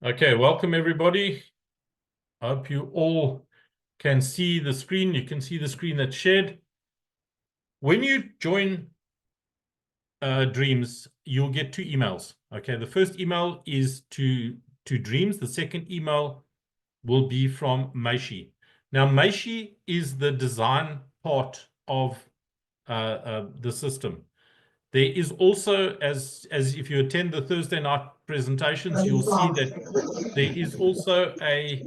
Okay, welcome everybody. I hope you all can see the screen. You can see the screen that's shared. When you join Dreams, you'll get two emails. Okay, the first email is to Dreams. The second email will be from Meishi. Now, Meishi is the design part of the system. There is also, as if you attend the Thursday night presentations, you'll see that there is also a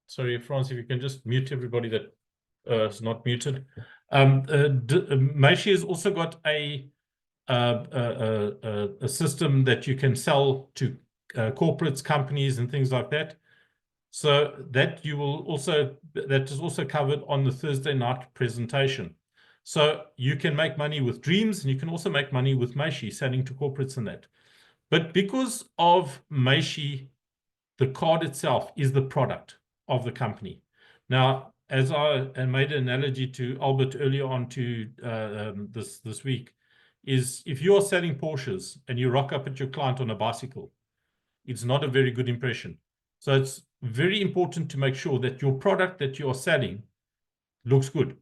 sorry, Franz, if you can just mute everybody that is not muted. Meishi has also got a system that you can sell to corporates, companies, and things like that. So that that is also covered on the Thursday night presentation. So you can make money with Dreams, and you can also make money with Meishi, selling to corporates and that. But because of Meishi, the card itself is the product of the company. Now, as I made an analogy to Albert earlier on to this week, is if you're selling Porsches and you rock up at your client on a bicycle, it's not a very good impression. So it's very important to make sure that your product that you're selling looks good.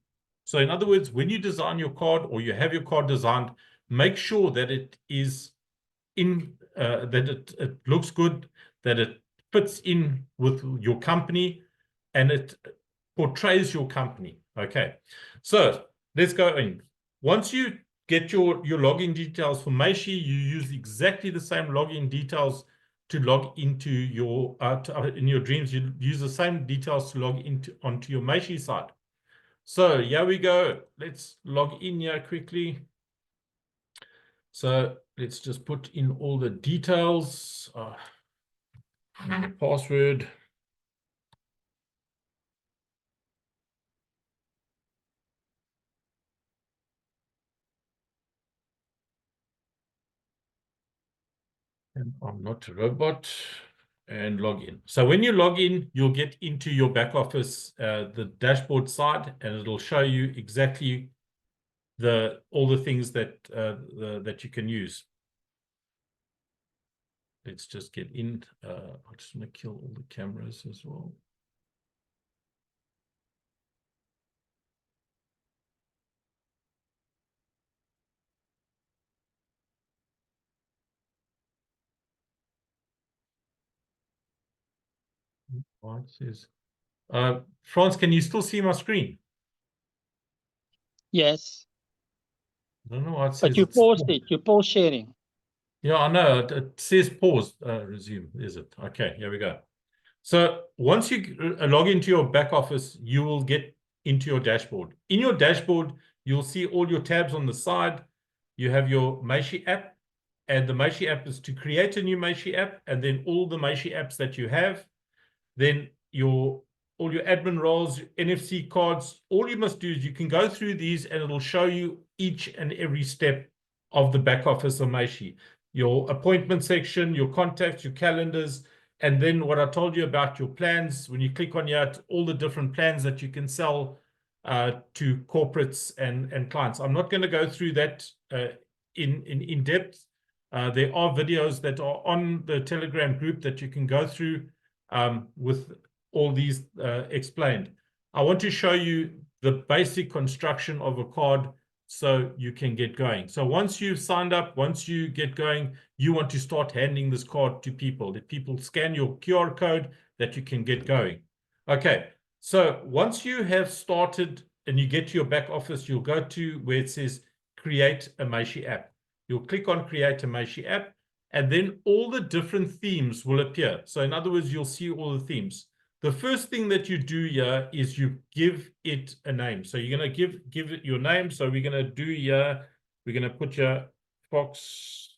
So in other words, when you design your card or you have your card designed, make sure that it is that it looks good, that it fits in with your company, and it portrays your company. Okay, so let's go in. Once you get your login details for Meishi, you use exactly the same login details to log into your in your Dreams. You use the same details to log onto your Meishi site. So here we go. Let's log in here quickly. So let's just put in all the details. And the password. And I'm not a robot. And log in. So when you log in, you'll get into your back office, the dashboard side, and it'll show you exactly all the things that that you can use. Let's just get in. I just want to kill all the cameras as well. It says, Franz, can you still see my screen? Yes. I don't know why it says. But you paused it. You paused sharing. Yeah, I know. It says pause. Resume. Is it? Okay, here we go. So once you log into your back office, you will get into your dashboard. In your dashboard, you'll see all your tabs on the side. You have your Meishi app, and the Meishi app is to create a new Meishi app, and then all the Meishi apps that you have. Then all your admin roles, NFC cards, all you must do is you can go through these and it'll show you each and every step of the back office of Meishi. Your appointment section, your contacts, your calendars, and then what I told you about your plans. When you click on here, all the different plans that you can sell to corporates and clients. I'm not going to go through that in depth. There are videos that are on the Telegram group that you can go through with all these explained. I want to show you the basic construction of a card so you can get going. So once you've signed up, once you get going, you want to start handing this card to people, that people scan your QR code, that you can get going. Okay, so once you have started and you get to your back office, you'll go to where it says create a Meishi app. You'll click on create a Meishi app, and then all the different themes will appear. So in other words, you'll see all the themes. The first thing that you do here is you give it a name. So you're going to give it your name. So we're going to do here, we're going to put your Fox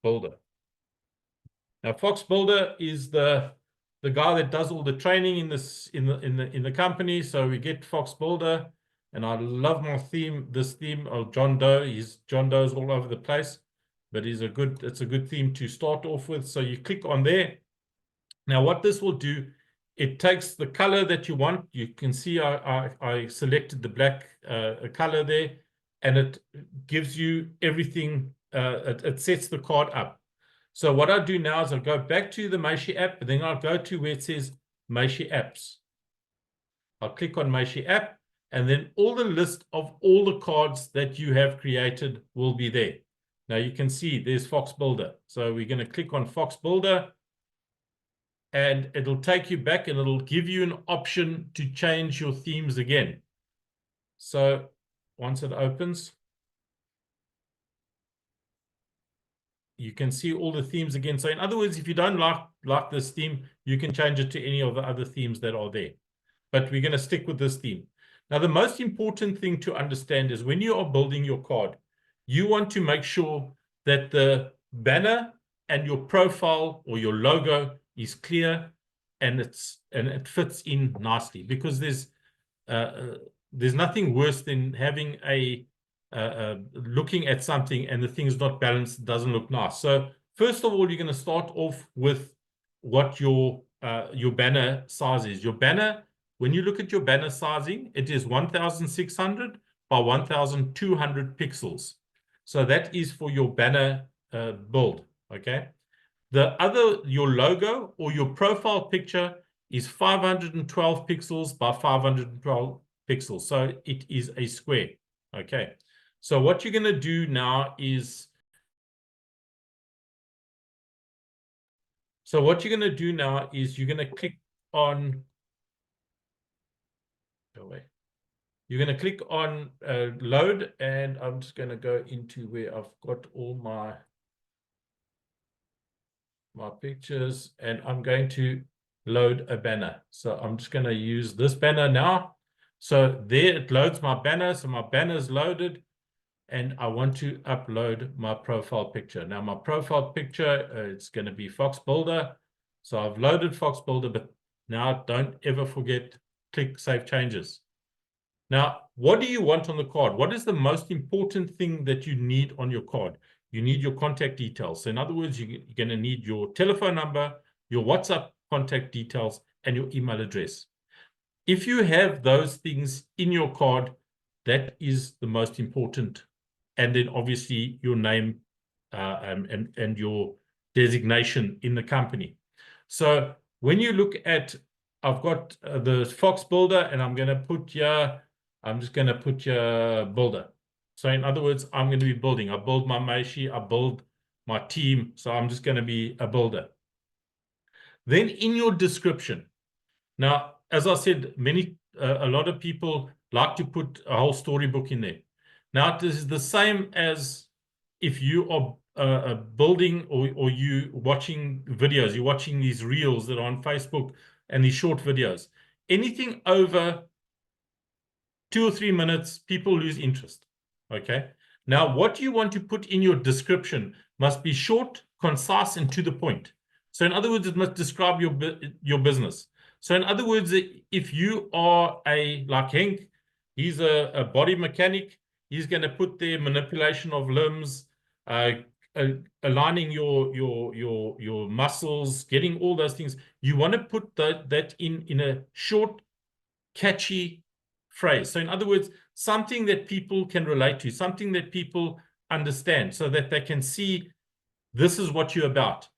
Builder. Now, Fox Builder is the guy that does all the training in the company. So we get Fox Builder, and I love my theme, this theme of John Doe. John Doe's all over the place, but it's a good theme to start off with. So you click on there. Now, what this will do, it takes the color that you want. You can see I selected the black color there. and it gives you everything. It sets the card up. So what I do now is I go back to the Meishi app, and then I'll go to where it says Meishi apps. I'll click on Meishi app, and then all the list of all the cards that you have created will be there. Now you can see there's Fox Builder. So we're going to click on Fox Builder, and it'll take you back, and it'll give you an option to change your themes again. So once it opens, you can see all the themes again. So in other words, if you don't like this theme, you can change it to any of the other themes that are there. But we're going to stick with this theme. Now, the most important thing to understand is when you are building your card, you want to make sure that the banner and your profile or your logo is clear and it fits in nicely, because there's nothing worse than having looking at something and the thing's not balanced, doesn't look nice. So first of all, you're going to start off with what your banner size is. Your banner, when you look at your banner sizing, it is 1600 by 1200 pixels. So that is for your banner build, okay? Your logo or your profile picture is 512 pixels by 512 pixels. So it is a square, okay? So what you're going to do now is, you're going to click on, you're going to click on load, and I'm just going to go into where I've got all my pictures, and I'm going to load a banner. So I'm just going to use this banner now. So there it loads my banner. So my banner is loaded, and I want to upload my profile picture. Now my profile picture, it's going to be Fox Builder. So I've loaded Fox Builder, but now don't ever forget, click Save Changes. Now, what do you want on the card? What is the most important thing that you need on your card? You need your contact details. So in other words, you're going to need your telephone number, your WhatsApp contact details, and your email address. If you have those things in your card, that is the most important. And then obviously your name and your designation in the company. So when you look at, I've got the Fox Builder, and I'm going to put here, I'm just going to put your builder. So in other words, I'm going to be building. I build my Meishi, I build my team. So I'm just going to be a builder. Then in your description, now, as I said, a lot of people like to put a whole storybook in there. Now, this is the same as if you are building or you watching videos, you're watching these reels that are on Facebook and these short videos. Anything over 2 or 3 minutes, people lose interest, okay? Now, what you want to put in your description must be short, concise, and to the point. So in other words, it must describe your business. So in other words, if you are like Henk, he's a body mechanic, he's going to put there manipulation of limbs, aligning your muscles, getting all those things. You want to put that in a short, catchy phrase. So in other words, something that people can relate to, something that people understand, so that they can see this is what you're about.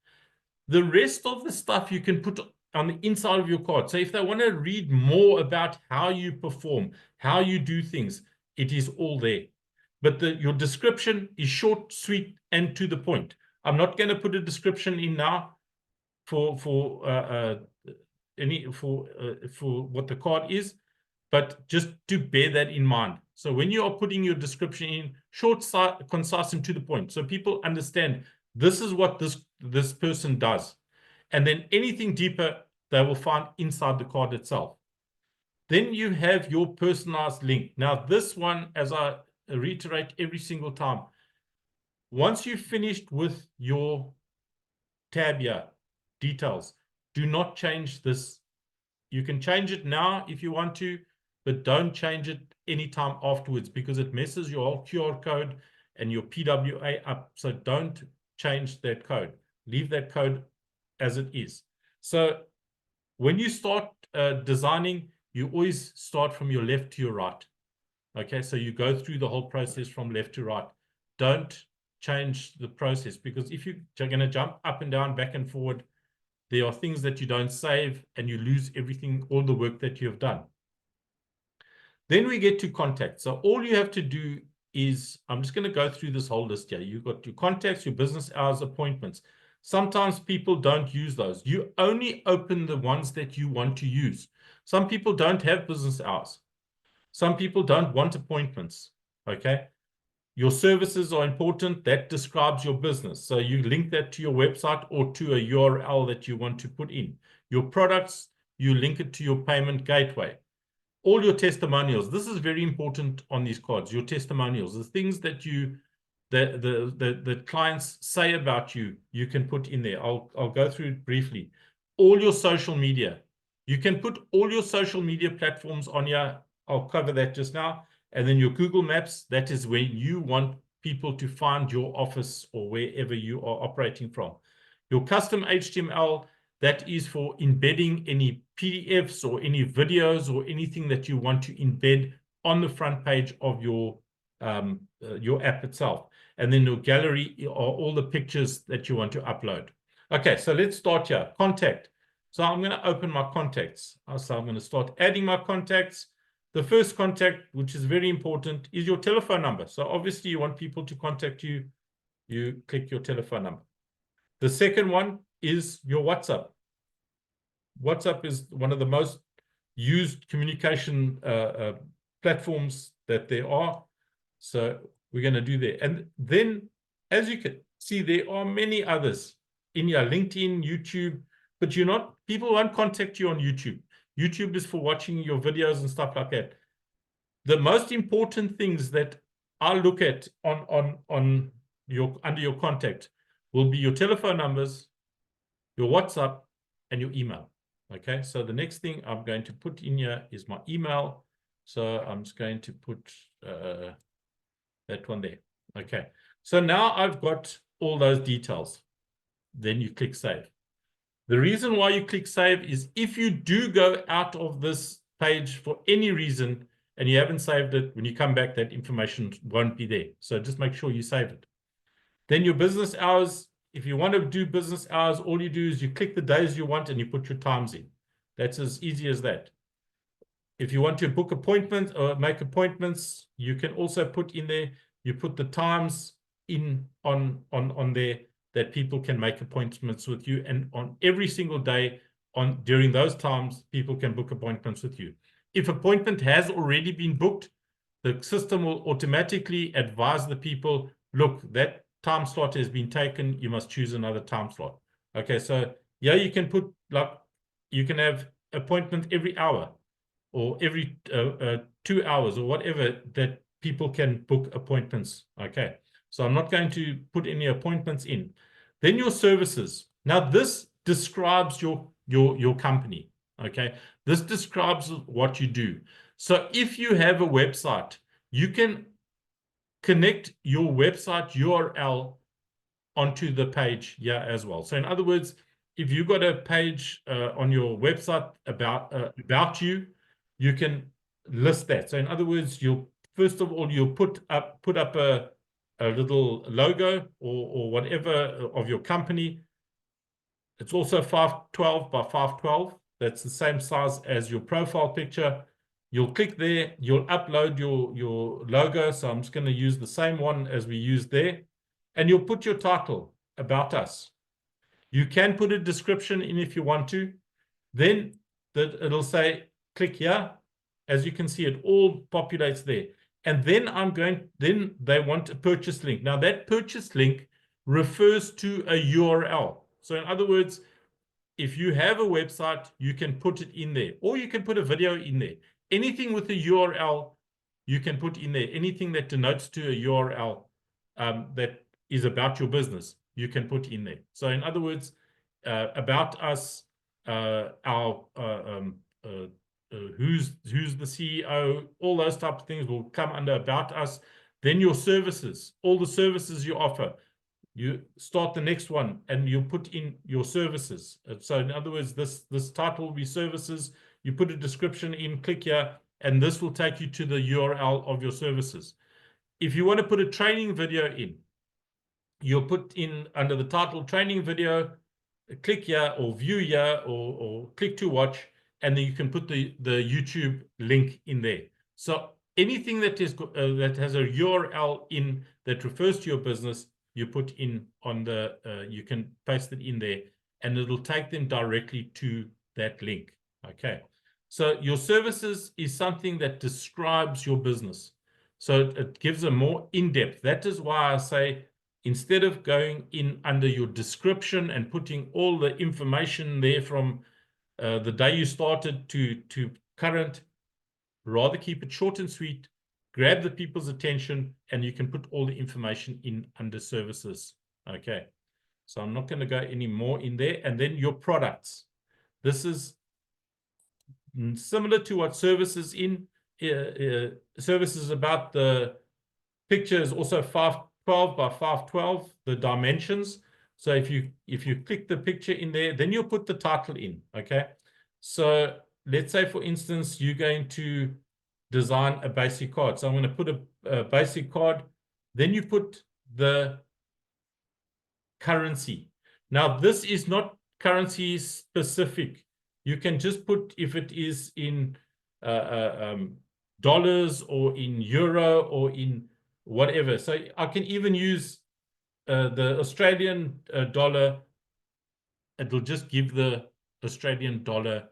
The rest of the stuff you can put on the inside of your card. So if they want to read more about how you perform, how you do things, it is all there. But your description is short, sweet, and to the point. I'm not going to put a description in now for what the card is, but just to bear that in mind. So when you are putting your description in, short, concise, and to the point, so people understand this is what this person does. And then anything deeper, they will find inside the card itself. Then you have your personalized link. Now, this one, as I reiterate every single time, once you've finished with your tab here, details, do not change this. You can change it now if you want to, but don't change it anytime afterwards, because it messes your whole QR code and your PWA up. So don't change that code. Leave that code as it is. So when you start designing, you always start from your left to your right. Okay, so you go through the whole process from left to right. Don't change the process, because if you're going to jump up and down, back and forward, there are things that you don't save and you lose everything, all the work that you have done. Then we get to contact. So all you have to do is, I'm just going to go through this whole list here. You've got your contacts, your business hours, appointments. Sometimes people don't use those. You only open the ones that you want to use. Some people don't have business hours. Some people don't want appointments. Okay. Your services are important. That describes your business. So you link that to your website or to a URL that you want to put in. Your products, you link it to your payment gateway. All your testimonials. This is very important on these cards. Your testimonials, the things that you, the clients say about you, you can put in there. I'll go through it briefly. All your social media. You can put all your social media platforms on here. I'll cover that just now. And then your Google Maps, that is where you want people to find your office or wherever you are operating from. Your custom HTML, that is for embedding any PDFs or any videos or anything that you want to embed on the front page of your app itself. And then your gallery are all the pictures that you want to upload. Okay, so let's start here. Contact. So I'm going to open my contacts. So I'm going to start adding my contacts. The first contact, which is very important, is your telephone number. So obviously you want people to contact you. You click your telephone number. The second one is your WhatsApp. WhatsApp is one of the most used communication platforms that there are. So we're going to do that. And then, as you can see, there are many others in your LinkedIn, YouTube, but people won't contact you on YouTube. YouTube is for watching your videos and stuff like that. The most important things that I look at under your contact will be your telephone numbers, your WhatsApp, and your email. Okay, so the next thing I'm going to put in here is my email. So I'm just going to put that one there. Okay, so now I've got all those details. Then you click save. The reason why you click save is if you do go out of this page for any reason and you haven't saved it, when you come back, that information won't be there. So just make sure you save it. Then your business hours. If you want to do business hours, all you do is you click the days you want and you put your times in. That's as easy as that. If you want to book appointments or make appointments, you can also put in there, you put the times in on there that people can make appointments with you. And on every single day during those times, people can book appointments with you. If appointment has already been booked, the system will automatically advise the people, look, that time slot has been taken, you must choose another time slot. Okay, so yeah, you can put, like, you can have appointment every hour or every 2 hours or whatever that people can book appointments. Okay, so I'm not going to put any appointments in. Then your services. Now this describes your company. Okay, this describes what you do. So if you have a website, you can connect your website URL onto the page here as well. So in other words, if you've got a page on your website about you, you can list that. So in other words, first of all, you'll put up a little logo or whatever of your company. It's also 512 by 512. That's the same size as your profile picture. You'll click there, you'll upload your logo. So I'm just going to use the same one as we used there. And you'll put your title, About Us. You can put a description in if you want to. Then it'll say, click here. As you can see, it all populates there. And then then they want a purchase link. Now that purchase link refers to a URL. So in other words, if you have a website, you can put it in there, or you can put a video in there. Anything with a URL, you can put in there. Anything that denotes to a URL that is about your business, you can put in there. So in other words, about us, who's the CEO, all those type of things will come under about us. Then your services, all the services you offer. You start the next one and you put in your services. So in other words, this title will be services. You put a description in, click here, and this will take you to the URL of your services. If you want to put a training video in, you'll put in under the title training video, click here or view here or click to watch, and then you can put the YouTube link in there. So anything that is that has a URL in that refers to your business, you put in on the you can paste it in there, and it'll take them directly to that link. Okay, so your services is something that describes your business, so it gives a more in-depth. That is why I say, instead of going in under your description and putting all the information there from the day you started to current, rather keep it short and sweet, grab the people's attention, and you can put all the information in under services. Okay, so I'm not going to go any more in there. And then your products. This is similar to what services in. Services about the picture is also 512 by 512, the dimensions. So if you click the picture in there, then you'll put the title in. Okay, so let's say, for instance, you're going to design a basic card. So I'm going to put a basic card. Then you put the currency. Now, this is not currency specific. You can just put if it is in dollars or in euro or in whatever. So I can even use the Australian dollar. It'll just give the Australian dollar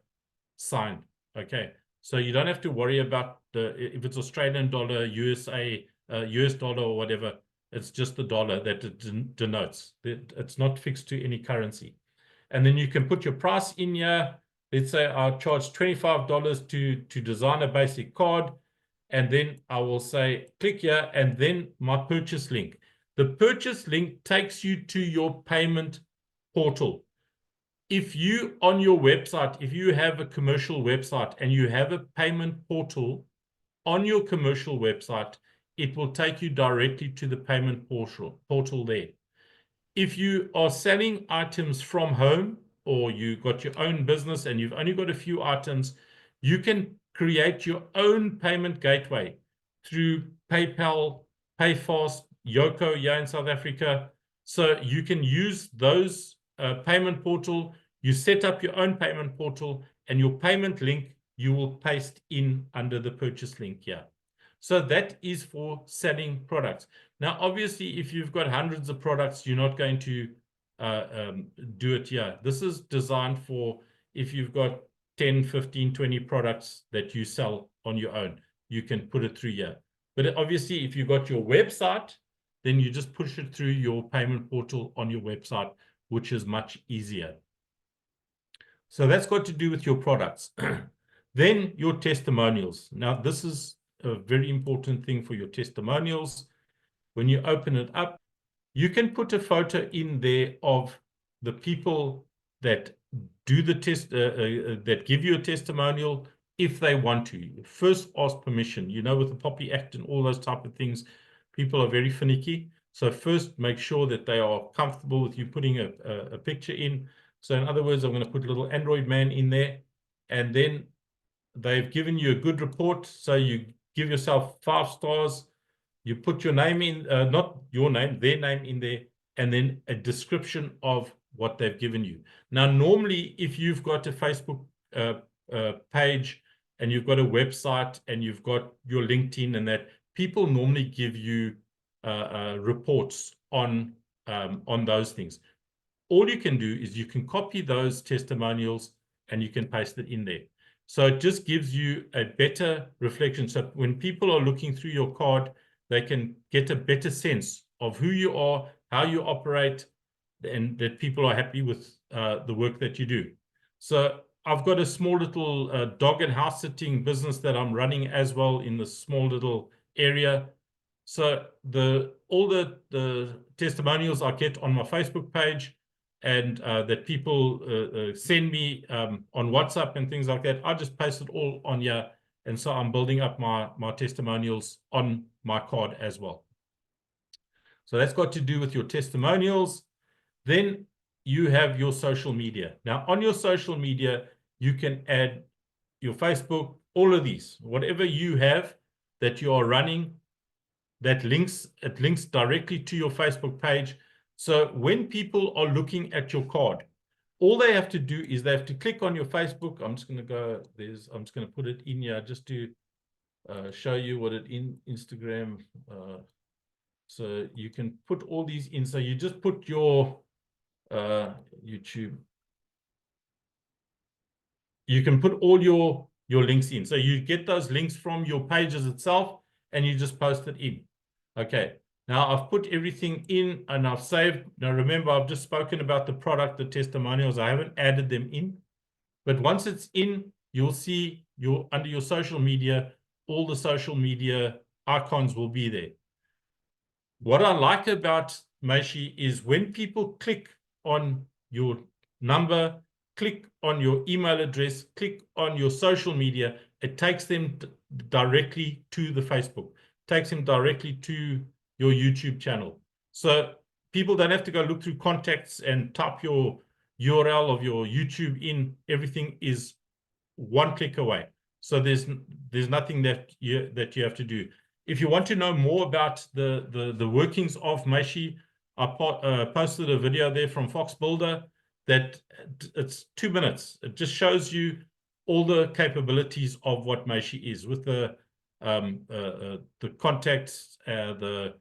sign. Okay, so you don't have to worry about if it's Australian dollar, USA, US dollar or whatever. It's just the dollar that it denotes. It's not fixed to any currency. And then you can put your price in here. Let's say I charge $25 to design a basic card. And then I will say, click here, and then my purchase link. The purchase link takes you to your payment portal. If you, on your website, if you have a commercial website and you have a payment portal on your commercial website, it will take you directly to the payment portal there. If you are selling items from home, or you got your own business and you've only got a few items, you can create your own payment gateway through PayPal, PayFast, Yoko here in South Africa. So you can use those payment portal. You set up your own payment portal, and your payment link you will paste in under the purchase link here. So that is for selling products. Now, obviously, if you've got hundreds of products, you're not going to do it here. This is designed for if you've got 10, 15, 20 products that you sell on your own, you can put it through here. But obviously, if you've got your website, then you just push it through your payment portal on your website, which is much easier. So that's got to do with your products. Then your testimonials. Now, this is a very important thing for your testimonials. When you open it up, you can put a photo in there of the people that do the test, that give you a testimonial if they want to. First, ask permission. You know, with the POPI Act and all those type of things, people are very finicky. So first, make sure that they are comfortable with you putting a picture in. So in other words, I'm going to put a little Android man in there, and then they've given you a good report. So you give yourself 5 stars. You put your name in, not your name, their name in there, and then a description of what they've given you. Now, normally, if you've got a Facebook page and you've got a website and you've got your LinkedIn and that, people normally give you reports on those things. All you can do is you can copy those testimonials and you can paste it in there. So it just gives you a better reflection. So when people are looking through your card, they can get a better sense of who you are, how you operate, and that people are happy with the work that you do. So I've got a small little dog and house sitting business that I'm running as well in the small little area. So all the testimonials I get on my Facebook page, and that people send me on WhatsApp and things like that, I just paste it all on here. And so I'm building up my testimonials on my card as well. So that's got to do with your testimonials. Then you have your social media. Now, on your social media, you can add your Facebook, all of these, whatever you have that you are running, it links directly to your Facebook page. So when people are looking at your card, all they have to do is they have to click on your Facebook. I'm just going to go, I'm just going to put it in here just to show you what it in Instagram. So you can put all these in. So you just put your YouTube. You can put all your links in. So you get those links from your pages itself and you just post it in. Okay. Now I've put everything in and I've saved. Now remember, I've just spoken about the product, the testimonials. I haven't added them in. But once it's in, you'll see under your social media, all the social media icons will be there. What I like about Meishi is when people click on your number, click on your email address, click on your social media, it takes them directly to the Facebook, takes them directly to your YouTube channel. So people don't have to go look through contacts and type your URL of your YouTube in. Everything is one click away. So there's nothing that you have to do. If you want to know more about the workings of Meishi, I posted a video there from Fox Builder that it's 2 minutes. It just shows you all the capabilities of what Meishi is with the contacts, the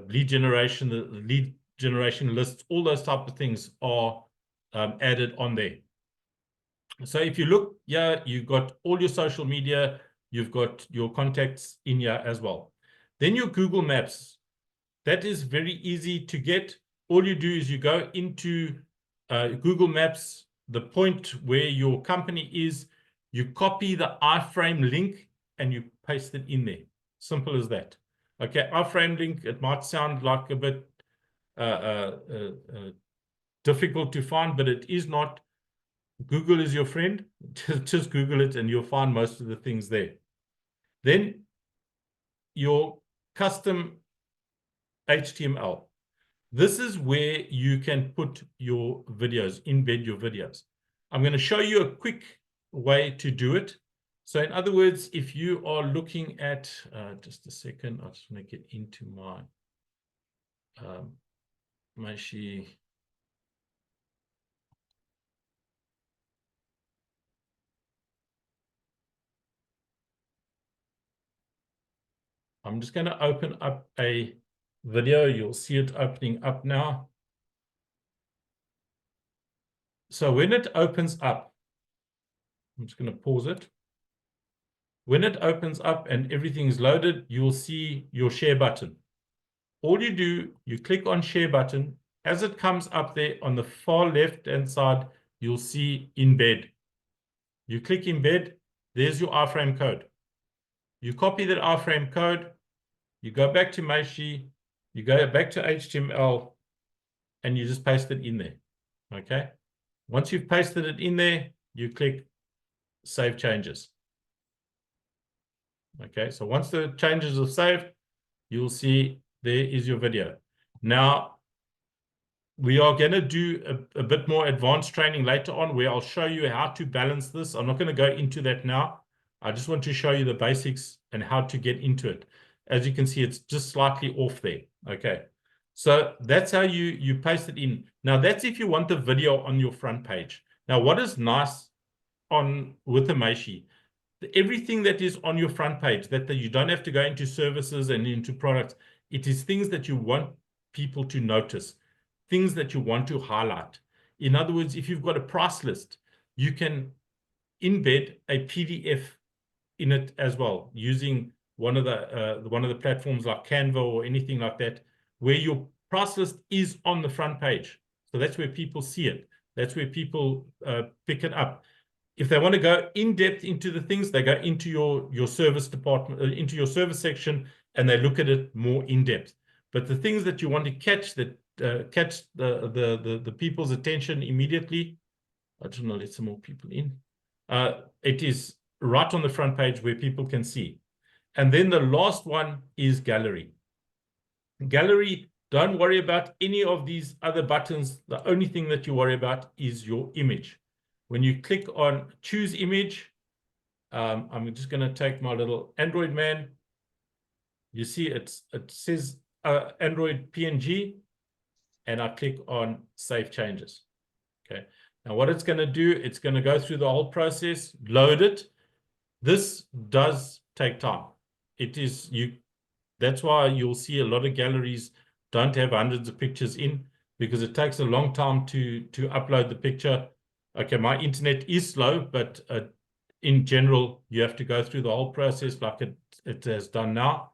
lead generation, the lead generation lists, all those type of things are added on there. So if you look here, you've got all your social media, you've got your contacts in here as well. Then your Google Maps, that is very easy to get. All you do is you go into Google Maps, the point where your company is, you copy the iframe link and you paste it in there. Simple as that. Okay, iframe link, it might sound like a bit difficult to find, but it is not. Google is your friend. Just Google it and you'll find most of the things there. Then your custom HTML. This is where you can put your videos, embed your videos. I'm going to show you a quick way to do it. So in other words, if you are looking at, just a second, I just want to get into my Meishi. I'm just going to open up a video. You'll see it opening up now. So when it opens up, I'm just going to pause it. When it opens up and everything's loaded, you'll see your share button. All you do, you click on share button. As it comes up there on the far left-hand side, you'll see embed. You click embed, there's your iframe code. You copy that iframe code, you go back to Meishi, you go back to HTML, and you just paste it in there. Okay? Once you've pasted it in there, you click Save Changes. Okay, so once the changes are saved, you'll see there is your video. Now, we are going to do a bit more advanced training later on where I'll show you how to balance this. I'm not going to go into that now. I just want to show you the basics and how to get into it. As you can see, it's just slightly off there. Okay, so that's how you paste it in. Now, that's if you want the video on your front page. Now, what is nice with the Meishi, everything that is on your front page, that you don't have to go into services and into products, it is things that you want people to notice, things that you want to highlight. In other words, if you've got a price list, you can embed a PDF in it as well, using one of the platforms like Canva or anything like that, where your price list is on the front page. So that's where people see it. That's where people pick it up. If they want to go in depth into the things, they go into your service department, into your service section, and they look at it more in depth. But the things that you want to catch catch the people's attention immediately, I just want to let some more people in. It is right on the front page where people can see. And then the last one is gallery. Gallery, don't worry about any of these other buttons. The only thing that you worry about is your image. When you click on choose image, I'm just going to take my little Android man. You see it says Android PNG, and I click on Save Changes. Okay. Now what it's going to do, it's going to go through the whole process, load it. This does take time. That's why you'll see a lot of galleries don't have hundreds of pictures in, because it takes a long time to upload the picture. Okay, my internet is slow, but in general, you have to go through the whole process like it has done now.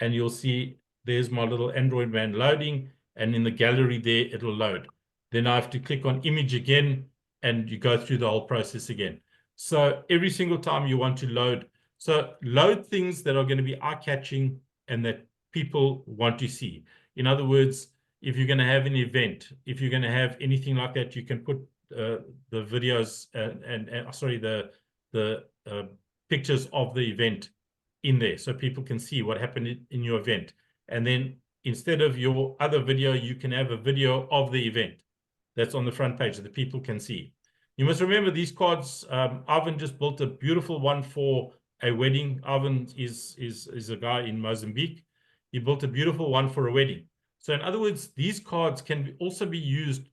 And you'll see there's my little Android man loading, and in the gallery there, it'll load. Then I have to click on image again, and you go through the whole process again. So every single time you want to load, so load things that are going to be eye-catching and that people want to see. In other words, if you're going to have an event, if you're going to have anything like that, you can put the videos the pictures of the event in there, so people can see what happened in your event. And then instead of your other video, you can have a video of the event that's on the front page that people can see. You must remember these cards. Ivan just built a beautiful one for a wedding. Ivan is a guy in Mozambique. He built a beautiful one for a wedding. So in other words, these cards can also be used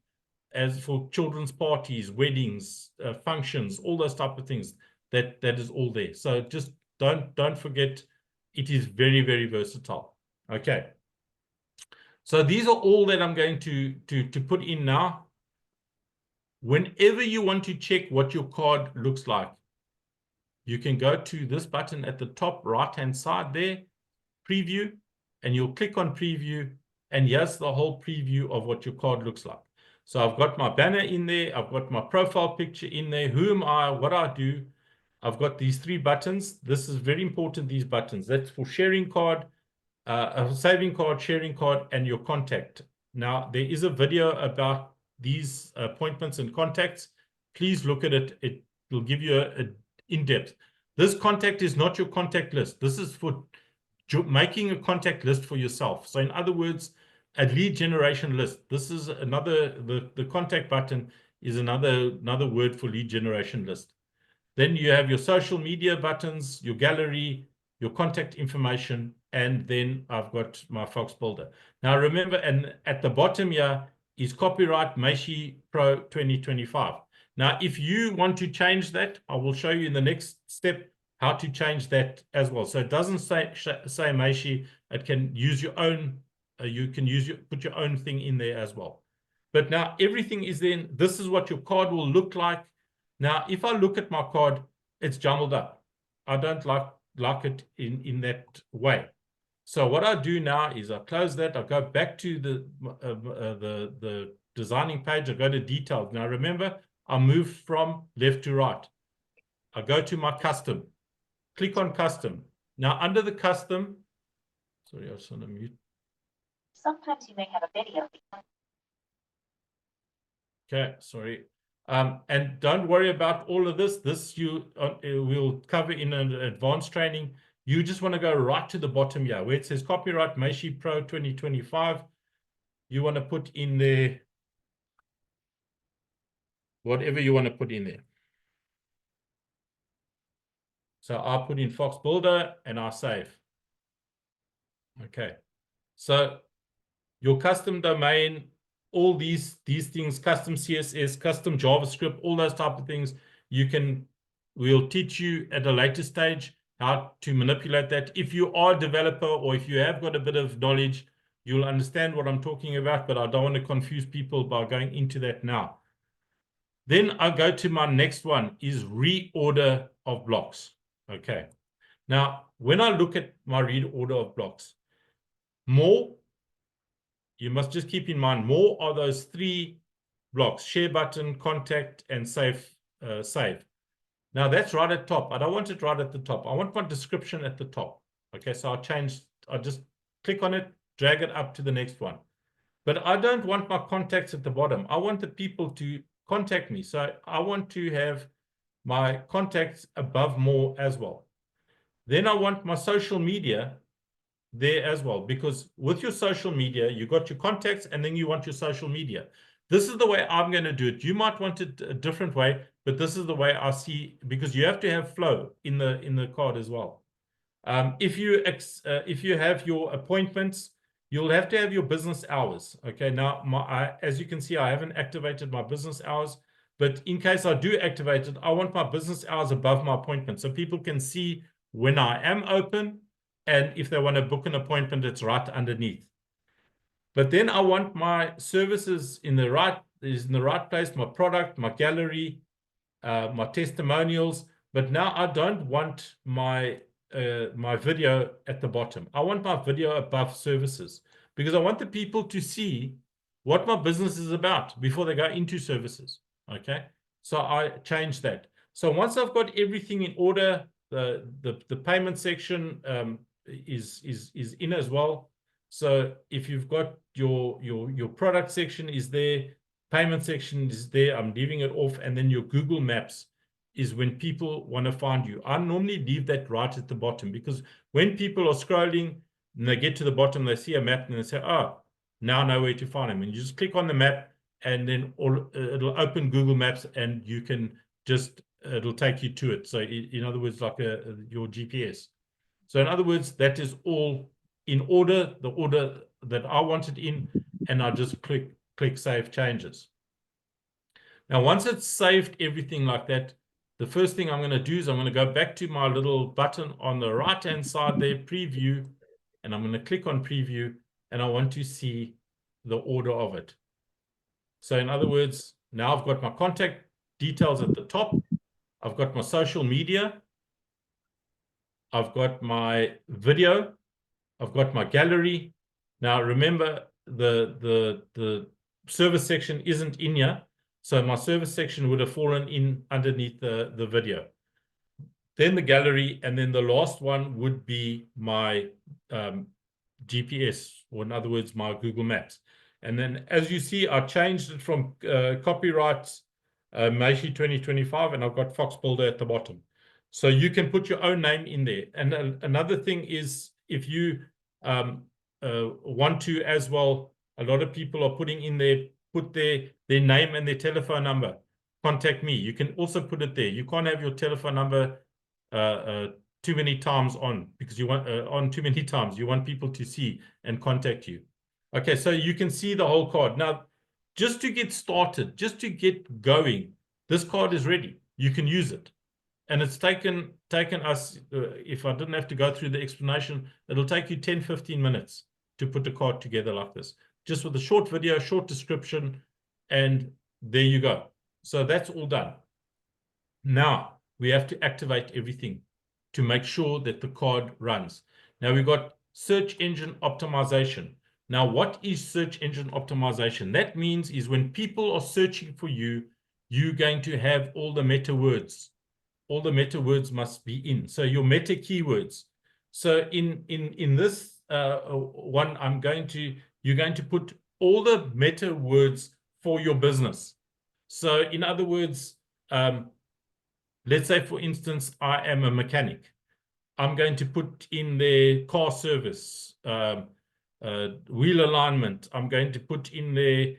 as for children's parties, weddings, functions, all those type of things. That is all there. So just don't forget, it is very, very versatile. Okay. So these are all that I'm going to put in now. Whenever you want to check what your card looks like, you can go to this button at the top right-hand side there, preview, and you'll click on preview, and here's the whole preview of what your card looks like. So I've got my banner in there, I've got my profile picture in there, who am I, what I do. I've got these 3 buttons. This is very important, these buttons. That's for sharing card, saving card, sharing card, and your contact. Now, there is a video about these appointments and contacts. Please look at it. It will give you a in-depth. This contact is not your contact list. This is for making a contact list for yourself. So in other words, a lead generation list. This is another, the contact button is another word for lead generation list. Then you have your social media buttons, your gallery, your contact information, and then I've got my Fox Builder. Now remember, and at the bottom here is copyright Meishi Pro 2025. Now, if you want to change that, I will show you in the next step how to change that as well. So it doesn't say Meishi, it can use your own, you can put your own thing in there as well. But now everything is then, this is what your card will look like. Now, if I look at my card, it's jumbled up. I don't like it in that way. So what I do now is I close that. I go back to the designing page. I go to details. Now, remember, I move from left to right. I go to my custom. Click on custom. Now, under the custom, sorry, I just want to mute. Sometimes you may have a video. Okay, sorry. And don't worry about all of this. This we'll cover in an advanced training. You just want to go right to the bottom here where it says copyright Meishi Pro 2025. You want to put in there whatever you want to put in there. So I'll put in Fox Builder and I'll save. Okay. So your custom domain, all these things, custom CSS, custom JavaScript, all those type of things, we'll teach you at a later stage how to manipulate that. If you are a developer or if you have got a bit of knowledge, you'll understand what I'm talking about, but I don't want to confuse people by going into that now. Then I go to my next one is reorder of blocks. Okay. Now, when I look at my reorder of blocks, you must just keep in mind, more are those 3 blocks: share button, contact, and save. Now that's right at top. I don't want it right at the top. I want my description at the top. Okay, so I'll just click on it, drag it up to the next one. But I don't want my contacts at the bottom. I want the people to contact me. So I want to have my contacts above more as well. Then I want my social media there as well, because with your social media, you got your contacts and then you want your social media. This is the way I'm going to do it. You might want it a different way, but this is the way I see, because you have to have flow in the card as well. If you have your appointments, you'll have to have your business hours. Okay, now as you can see, I haven't activated my business hours, but in case I do activate it, I want my business hours above my appointment so people can see when I am open, and if they want to book an appointment, it's right underneath. But then I want my services in the right place, my product, my gallery, my testimonials. But now I don't want my video at the bottom. I want my video above services, because I want the people to see what my business is about before they go into services. Okay, so I changed that. So once I've got everything in order, the payment section is in as well. So if you've got your product section is there, payment section is there, I'm leaving it off, and then your Google Maps is when people want to find you. I normally leave that right at the bottom, because when people are scrolling and they get to the bottom, they see a map and they say, oh, now I know where to find them. And you just click on the map, and then it'll open Google Maps, and you can just, it'll take you to it. So in other words, like your GPS. So in other words, that is all in order, the order that I want it in, and I just click Save Changes. Now, once it's saved everything like that, the first thing I'm going to do is I'm going to go back to my little button on the right-hand side there, Preview, and I'm going to click on Preview, and I want to see the order of it. So in other words, now I've got my contact details at the top. I've got my social media. I've got my video. I've got my gallery. Now remember, the service section isn't in here, so my service section would have fallen in underneath the video. Then the gallery, and then the last one would be my GPS, or in other words, my Google Maps. And then, as you see, I changed it from copyrights Meishi 2025, and I've got Fox Builder at the bottom. So you can put your own name in there. And another thing is, if you want to as well, a lot of people are putting in there, put their name and their telephone number. Contact me. You can also put it there. You can't have your telephone number too many times on, because you want on too many times. You want people to see and contact you. Okay, so you can see the whole card. Now, just to get started, just to get going, this card is ready. You can use it. And it's taken us, if I didn't have to go through the explanation, it'll take you 10, 15 minutes to put the card together like this. Just with a short video, short description, and there you go. So that's all done. Now, we have to activate everything to make sure that the card runs. Now, we've got search engine optimization. Now, what is search engine optimization? That means is when people are searching for you, you're going to have all the meta words. All the meta words must be in. So your meta keywords. So in this one, you're going to put all the meta words for your business. So in other words, let's say, for instance, I am a mechanic. I'm going to put in their car service, wheel alignment. I'm going to put in their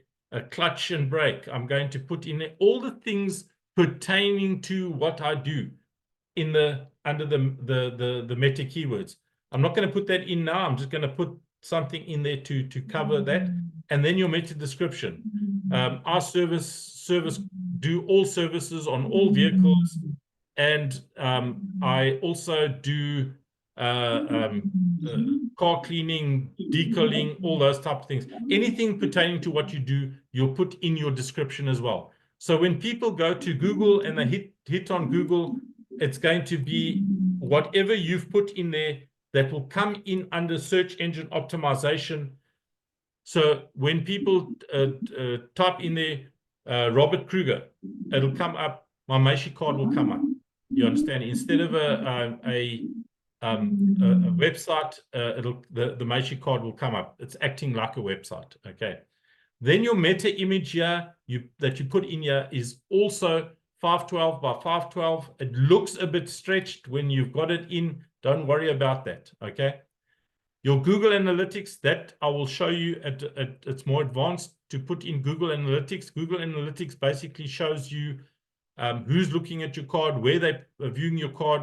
clutch and brake. I'm going to put in there all the things pertaining to what I do in under the meta keywords. I'm not going to put that in now. I'm just going to put something in there to cover that. And then your meta description. Our service do all services on all vehicles. And I also do car cleaning, decaling, all those type of things. Anything pertaining to what you do, you'll put in your description as well. So when people go to Google and they hit on Google, it's going to be whatever you've put in there that will come in under search engine optimization. So when people type in there Robert Kruger, it'll come up. My Meishi card will come up. You understand? Instead of a website, the Meishi card will come up. It's acting like a website. Okay. Then your meta image here that you put in here is also 512 by 512. It looks a bit stretched when you've got it in. Don't worry about that. Okay. Your Google Analytics, that I will show you it's more advanced to put in Google Analytics. Google Analytics basically shows you who's looking at your card, where they're viewing your card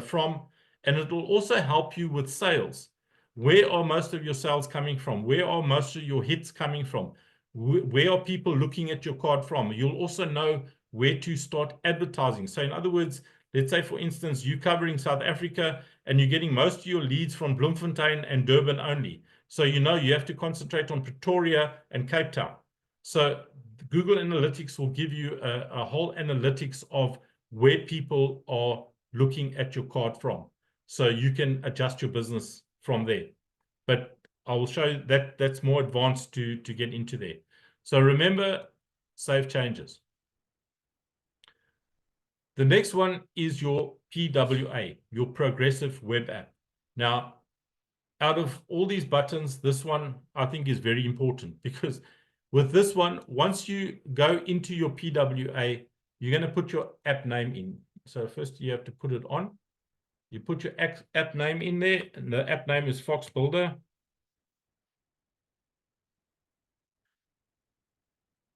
from, and it will also help you with sales. Where are most of your sales coming from? Where are most of your hits coming from? Where are people looking at your card from? You'll also know where to start advertising. So in other words, let's say, for instance, you're covering South Africa and you're getting most of your leads from Bloemfontein and Durban only. So you know you have to concentrate on Pretoria and Cape Town. So Google Analytics will give you a whole analytics of where people are looking at your card from. So you can adjust your business from there. But I will show you that that's more advanced to get into there. So remember, save changes. The next one is your PWA, your progressive web app. Now, out of all these buttons, this one I think is very important, because with this one, once you go into your PWA, you're going to put your app name in. So first you have to put it on. You put your app name in there, and the app name is Fox Builder.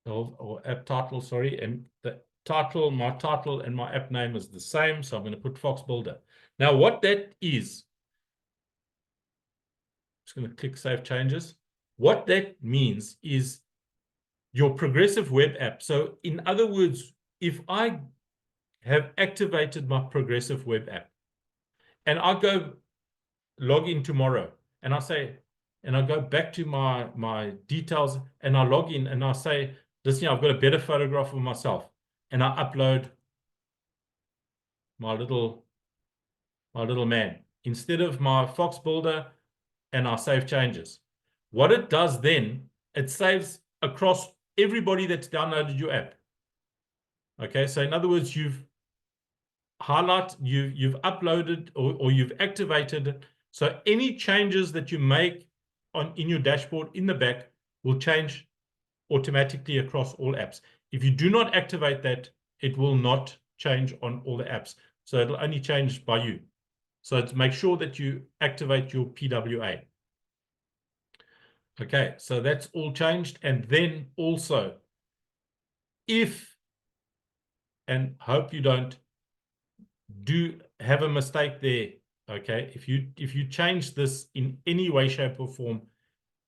Or app title, sorry, and the title, my title and my app name is the same, so I'm going to put Fox Builder. Now what that is, I'm just going to click Save Changes. What that means is your progressive web app. So in other words, if I have activated my progressive web app and I go log in tomorrow and I say, and I go back to my details and I log in and I say, listen, I've got a better photograph of myself, and I upload my little man instead of my Fox Builder, and I save changes. What it does then, it saves across everybody that's downloaded your app. Okay, so in other words, you've uploaded or you've activated it. So any changes that you make in your dashboard in the back will change automatically across all apps. If you do not activate that, it will not change on all the apps. So it'll only change by you. So to make sure that you activate your PWA. Okay, so that's all changed. And then also, if, and hope you don't do have a mistake there, okay, if you change this in any way, shape, or form,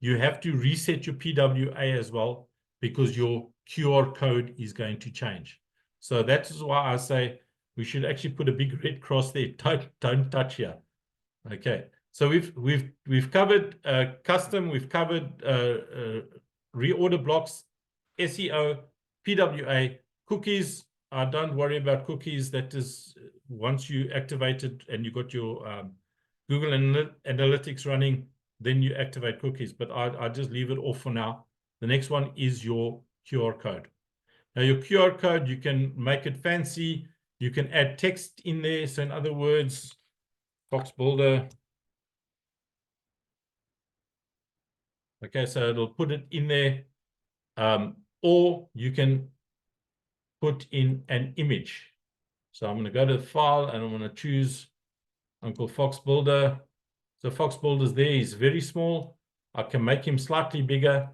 you have to reset your PWA as well, because your QR code is going to change. So that is why I say we should actually put a big red cross there. Don't touch here. Okay. So we've covered custom, we've covered reorder blocks, SEO, PWA, cookies. Don't worry about cookies. That is once you activate it and you got your Google Analytics running, then you activate cookies, but I just leave it off for now. The next one is your QR code. Now your QR code, you can make it fancy. You can add text in there. So in other words, Fox Builder. Okay, so it'll put it in there. Or you can put in an image. So I'm going to go to the file and I'm going to choose Uncle Fox Builder. So Fox Builder's there. He's very small. I can make him slightly bigger.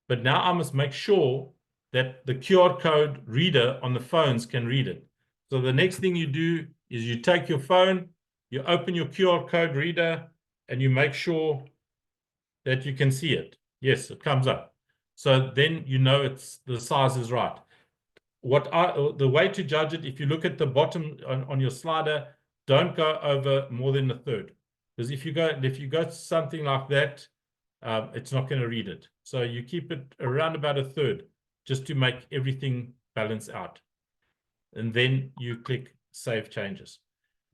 But now I must make sure that the QR code reader on the phones can read it. So the next thing you do is you take your phone, you open your QR code reader, and you make sure that you can see it. Yes, it comes up. So then you know the size is right. The way to judge it, if you look at the bottom on your slider, don't go over more than a third. Because if you go something like that, it's not going to read it. So you keep it around about a third, just to make everything balance out. And then you click Save Changes.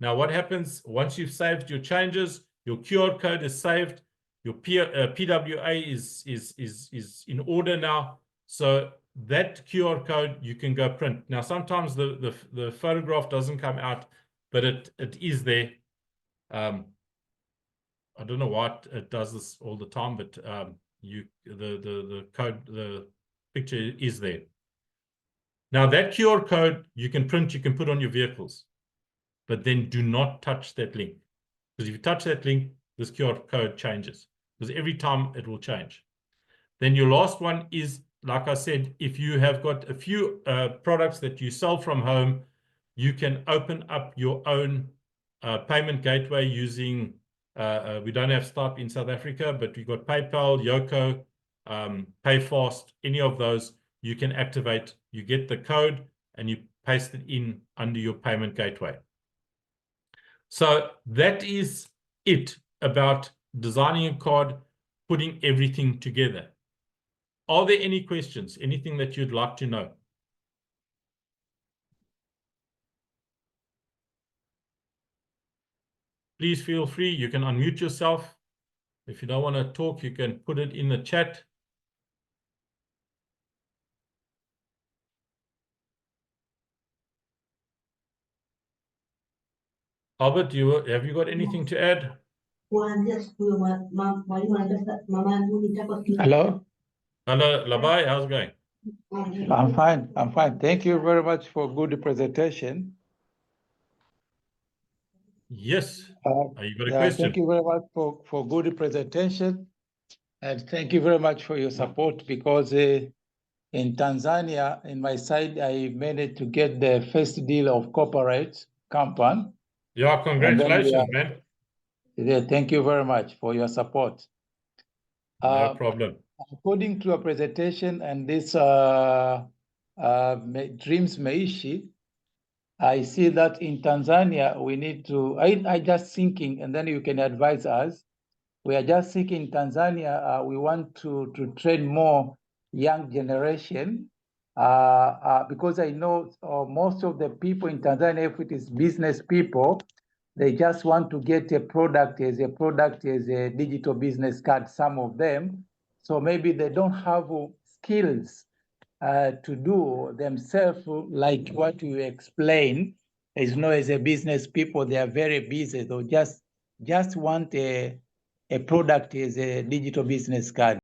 Now what happens once you've saved your changes, your QR code is saved, your PWA is in order now. So that QR code you can go print. Now sometimes the photograph doesn't come out, but it is there. I don't know why it does this all the time, but the code, the picture is there. Now that QR code you can print, you can put on your vehicles, but then do not touch that link, because if you touch that link, this QR code changes, because every time it will change. Then your last one is like I said, if you have got a few products that you sell from home, you can open up your own payment gateway using, we don't have Stripe in South Africa, but we've got PayPal, Yoko, PayFast, any of those you can activate. You get the code and you paste it in under your payment gateway. So that is it about designing a card, putting everything together. Are there any questions? Anything that you'd like to know? Please feel free. You can unmute yourself. If you don't want to talk, you can put it in the chat. Albert, have you got anything to add? Hello? Hello, Labai, how's it going? I'm fine. I'm fine. Thank you very much for good presentation. Yes. You got a Yeah, question? thank you very much for good presentation. And thank you very much for your support because in Tanzania, in my side, I managed to get the first deal of corporate company. Yeah, congratulations, man. Yeah, thank you very much for your support. No problem. According to your presentation and this Dreams Meishi, I see that in Tanzania, we need to, I just thinking, and then you can advise us. We are just thinking in Tanzania, we want to train more young generation because I know most of the people in Tanzania, if it is business people, they just want to get a product as a digital business card, some of them. So maybe they don't have skills to do themselves like what you explain. As as a business people, they are very busy. They just want a product as a digital business card.